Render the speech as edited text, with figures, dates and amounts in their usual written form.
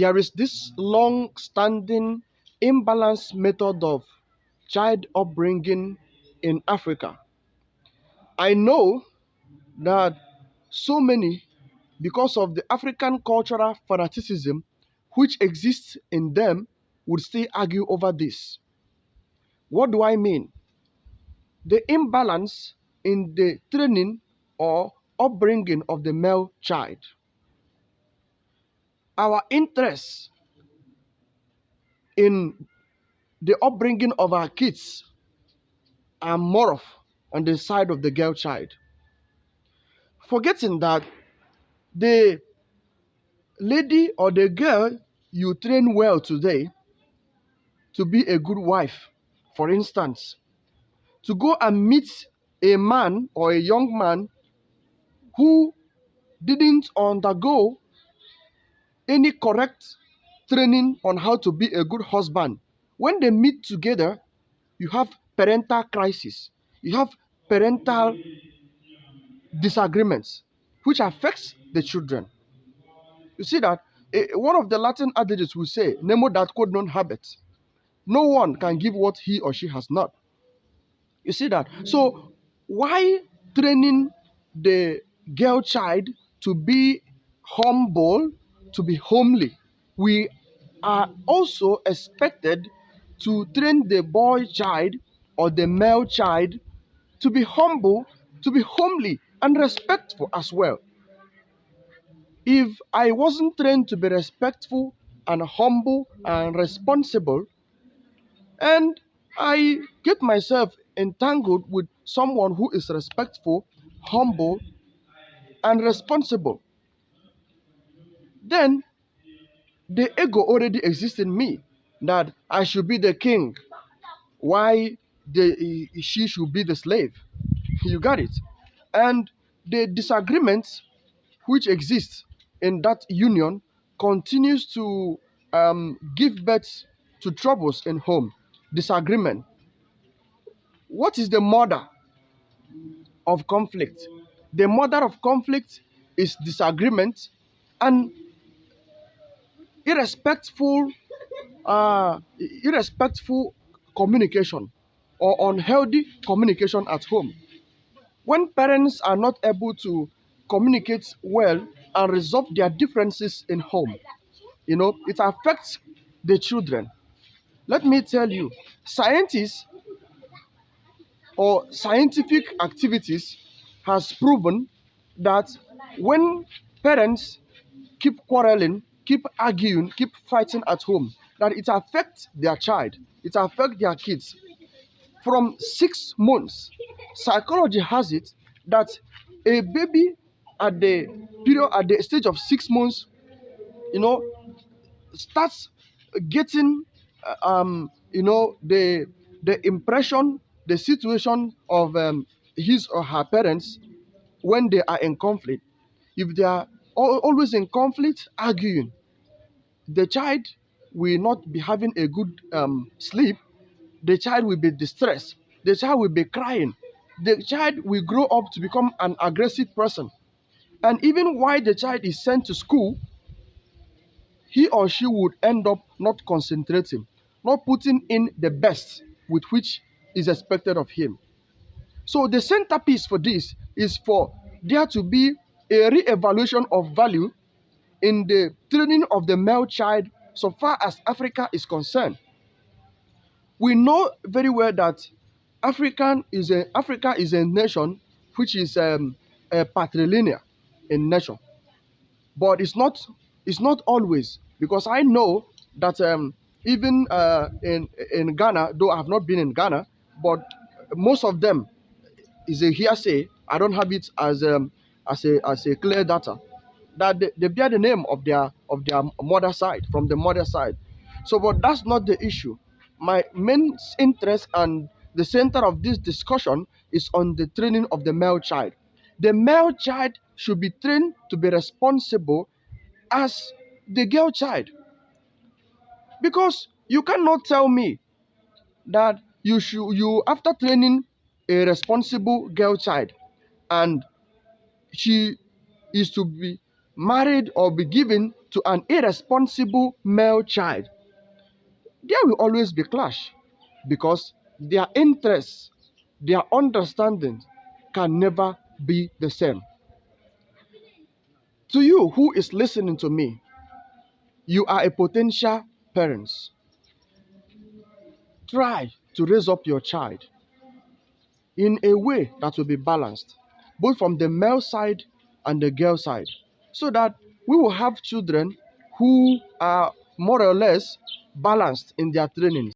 There is this long-standing imbalance method of child upbringing in Africa. I know that so many, because of the African cultural fanaticism which exists in them, would still argue over this. What do I mean? The imbalance in the training or upbringing of the male child. Our interests in the upbringing of our kids are more of on the side of the girl child, forgetting that the lady or the girl you train well today to be a good wife, for instance, to go and meet a man or a young man who didn't undergo any correct training on how to be a good husband. When they meet together, you have parental crisis, you have parental disagreements, which affects the children. You see that one of the Latin adages will say, "Nemo dat quod non habet." No one can give what he or she has not. You see that? So why training the girl child to be humble, to be homely? We are also expected to train the boy child or the male child to be humble, to be homely, and respectful as well. If I wasn't trained to be respectful and humble and responsible, and I get myself entangled with someone who is respectful, humble, and responsible, then the ego already exists in me that I should be the king, why she should be the slave. You got it? And the disagreements which exist in that union continues to give birth to troubles in home. Disagreement. What is the mother of conflict? The mother of conflict is disagreement and irrespectful, irrespectful communication or unhealthy communication at home. When parents are not able to communicate well and resolve their differences in home, it affects the children. Let me tell you, scientists or scientific activities has proven that when parents keep quarreling, keep arguing, keep fighting at home, that it affects their child, it affects their kids. From 6 months, psychology has it that a baby at the stage of 6 months, you know, starts getting the impression, the situation of his or her parents when they are in conflict. If they are always in conflict, arguing, the child will not be having a good sleep. The child will be distressed. The child will be crying. The child will grow up to become an aggressive person. And even while the child is sent to school, he or she would end up not concentrating, not putting in the best with which is expected of him. So the centerpiece for this is for there to be a re-evaluation of value in the training of the male child so far as Africa is concerned. We know very well that Africa is a nation which is patrilineal in nature, but it's not always, because I know that even in Ghana, though I have not been in Ghana, but most of them is a hearsay. I don't have it as a clear data that they bear the name of their mother side, from the mother side. So, but that's not the issue. My main interest and the center of this discussion is on the training of the male child. The male child should be trained to be responsible as the girl child, because you cannot tell me that you after training a responsible girl child and she is to be married or be given to an irresponsible male child, there will always be clash because their interests, their understanding can never be the same. To you who is listening to me, you are a potential parent. Try to raise up your child in a way that will be balanced, both from the male side and the girl side, so that we will have children who are more or less balanced in their training.